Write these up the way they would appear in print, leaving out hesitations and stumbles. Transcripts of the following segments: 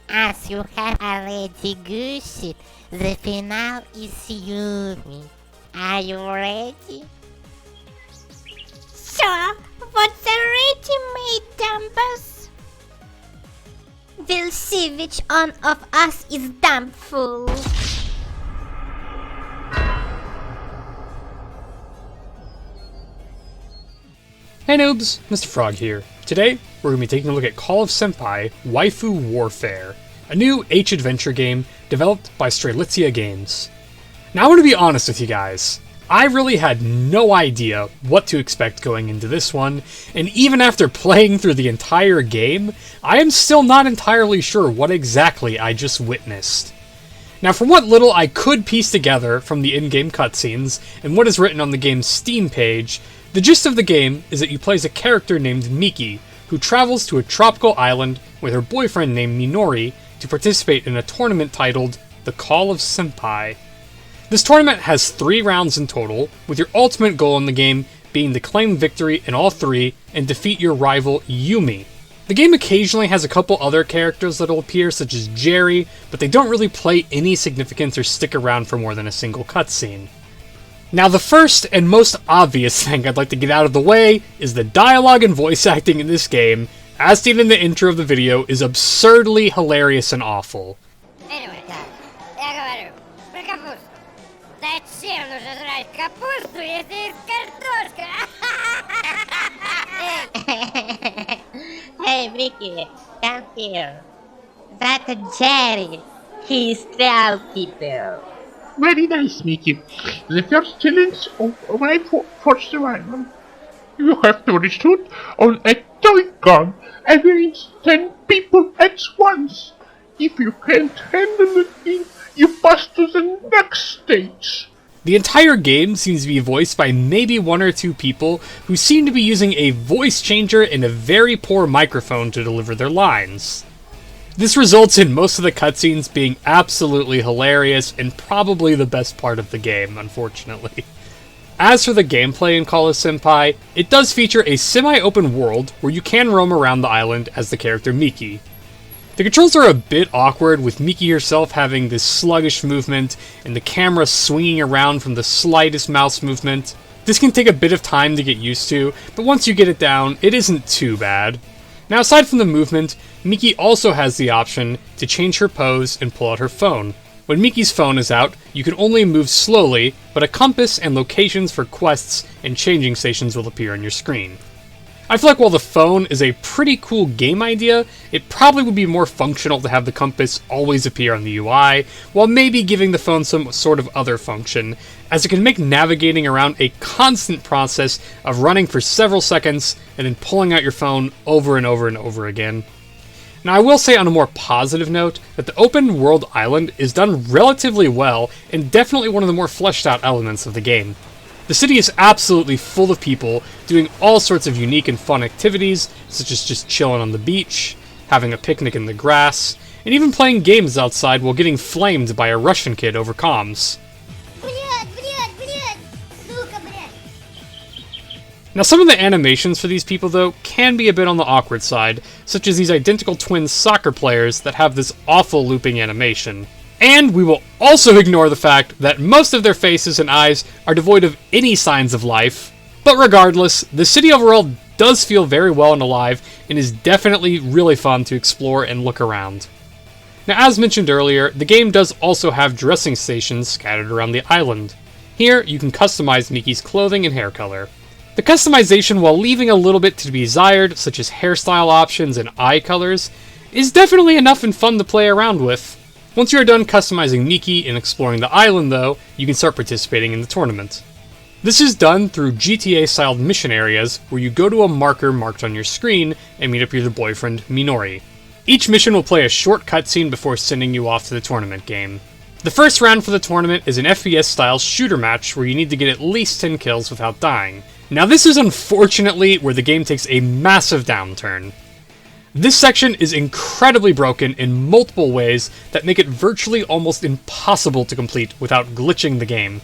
As you have already guessed, the finale is Yumi. Are you ready? So, what's already made, Dumbus? We'll see which one of us is damn fool. Hey noobs, Mr. Frog here. Today, we're going to be taking a look at Call of Senpai Waifu Warfare, a new H-adventure game developed by Strelitzia Games. Now I want to be honest with you guys, I really had no idea what to expect going into this one, and even after playing through the entire game, I am still not entirely sure what exactly I just witnessed. Now from what little I could piece together from the in-game cutscenes, and what is written on the game's Steam page, the gist of the game is that you play as a character named Miki, who travels to a tropical island with her boyfriend named Minori to participate in a tournament titled The Call of Senpai. This tournament has 3 rounds in total, with your ultimate goal in the game being to claim victory in all 3 and defeat your rival Yumi. The game occasionally has a couple other characters that'll appear, such as Jerry, but they don't really play any significance or stick around for more than a single cutscene. Now the first and most obvious thing I'd like to get out of the way is the dialogue and voice acting in this game, as seen in the intro of the video, is absurdly hilarious and awful. Anyway, я говорю, про капусту. Зачем нужно жрать капусту, если есть картошка? Hey Miki, come here. That's Jerry. He's the people. Very nice, Miki. The first challenge of my for survival. You have to reshoot on a toy gun against 10 people at once. If you can't handle it, you pass to the next stage. The entire game seems to be voiced by maybe 1 or 2 people who seem to be using a voice changer and a very poor microphone to deliver their lines. This results in most of the cutscenes being absolutely hilarious and probably the best part of the game, unfortunately. As for the gameplay in Call of Senpai, it does feature a semi-open world where you can roam around the island as the character Miki. The controls are a bit awkward, with Miki herself having this sluggish movement and the camera swinging around from the slightest mouse movement. This can take a bit of time to get used to, but once you get it down, it isn't too bad. Now aside from the movement, Miki also has the option to change her pose and pull out her phone. When Miki's phone is out, you can only move slowly, but a compass and locations for quests and changing stations will appear on your screen. I feel like while the phone is a pretty cool game idea, it probably would be more functional to have the compass always appear on the UI, while maybe giving the phone some sort of other function, as it can make navigating around a constant process of running for several seconds and then pulling out your phone over and over and over again. Now I will say on a more positive note that the open world island is done relatively well and definitely one of the more fleshed out elements of the game. The city is absolutely full of people doing all sorts of unique and fun activities, such as just chilling on the beach, having a picnic in the grass, and even playing games outside while getting flamed by a Russian kid over comms. Now some of the animations for these people though can be a bit on the awkward side, such as these identical twin soccer players that have this awful looping animation. And we will also ignore the fact that most of their faces and eyes are devoid of any signs of life. But regardless, the city overall does feel very well and alive, and is definitely really fun to explore and look around. Now as mentioned earlier, the game does also have dressing stations scattered around the island. Here, you can customize Miki's clothing and hair color. The customization, while leaving a little bit to be desired, such as hairstyle options and eye colors, is definitely enough and fun to play around with. Once you are done customizing Miki and exploring the island though, you can start participating in the tournament. This is done through GTA-styled mission areas where you go to a marker marked on your screen and meet up with your boyfriend, Minori. Each mission will play a short cutscene before sending you off to the tournament game. The first round for the tournament is an FPS-style shooter match where you need to get at least 10 kills without dying. Now this is unfortunately where the game takes a massive downturn. This section is incredibly broken in multiple ways that make it virtually almost impossible to complete without glitching the game.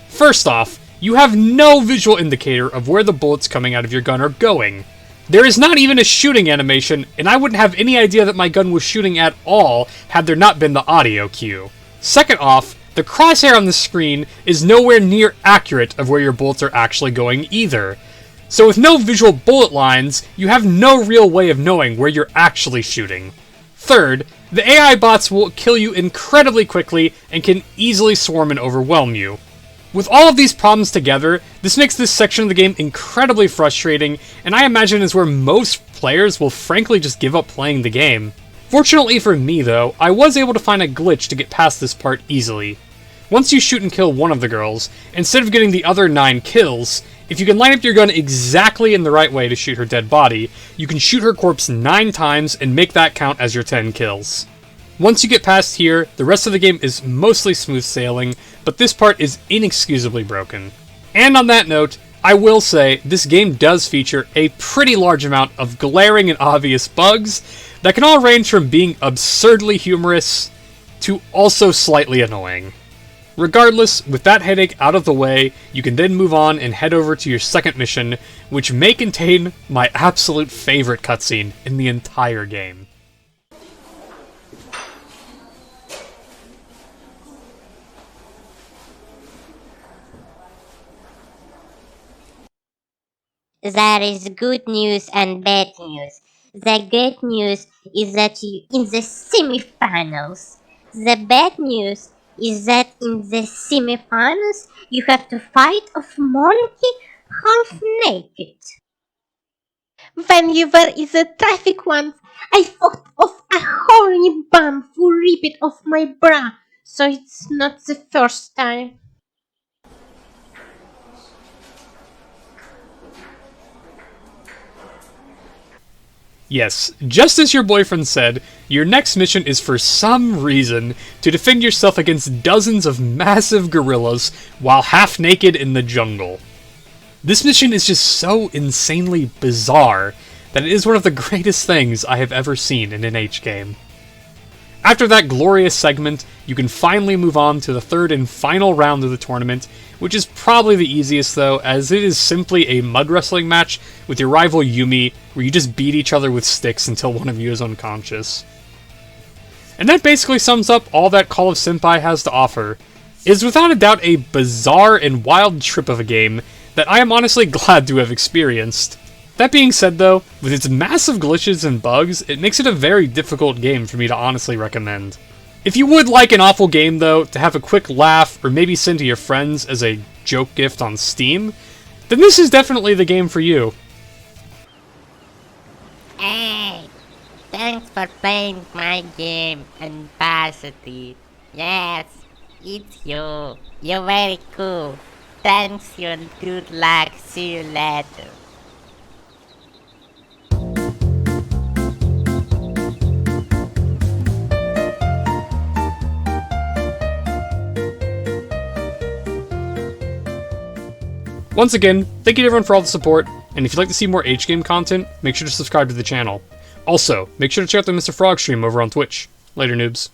First off, you have no visual indicator of where the bullets coming out of your gun are going. There is not even a shooting animation, and I wouldn't have any idea that my gun was shooting at all had there not been the audio cue. Second off, the crosshair on the screen is nowhere near accurate of where your bullets are actually going either. So with no visual bullet lines, you have no real way of knowing where you're actually shooting. Third, the AI bots will kill you incredibly quickly and can easily swarm and overwhelm you. With all of these problems together, this makes this section of the game incredibly frustrating, and I imagine is where most players will frankly just give up playing the game. Fortunately for me though, I was able to find a glitch to get past this part easily. Once you shoot and kill one of the girls, instead of getting the other 9 kills, if you can line up your gun exactly in the right way to shoot her dead body, you can shoot her corpse 9 times and make that count as your 10 kills. Once you get past here, the rest of the game is mostly smooth sailing, but this part is inexcusably broken. And on that note, I will say, this game does feature a pretty large amount of glaring and obvious bugs that can all range from being absurdly humorous to also slightly annoying. Regardless, with that headache out of the way, you can then move on and head over to your second mission, which may contain my absolute favorite cutscene in the entire game. There is good news and bad news. The good news is that you in the semifinals. The bad news is that in the semifinals you have to fight a monkey half naked. When you were in the traffic once, I fought off a horny bum who ripped it off my bra, so it's not the first time. Yes, just as your boyfriend said, your next mission is for some reason to defend yourself against dozens of massive gorillas while half naked in the jungle. This mission is just so insanely bizarre that it is one of the greatest things I have ever seen in an H game. After that glorious segment, you can finally move on to the third and final round of the tournament, which is probably the easiest though, as it is simply a mud wrestling match with your rival Yumi, where you just beat each other with sticks until one of you is unconscious. And that basically sums up all that Call of Senpai has to offer. It is without a doubt a bizarre and wild trip of a game that I am honestly glad to have experienced. That being said though, with its massive glitches and bugs, it makes it a very difficult game for me to honestly recommend. If you would like an awful game though, to have a quick laugh, or maybe send to your friends as a joke gift on Steam, then this is definitely the game for you. Hey, thanks for playing my game and passed it. Yes, it's you. You're very cool. Thanks you and good luck. See you later. Once again, thank you to everyone for all the support, and if you'd like to see more H-Game content, make sure to subscribe to the channel. Also, make sure to check out the Mr. Frog stream over on Twitch. Later, noobs.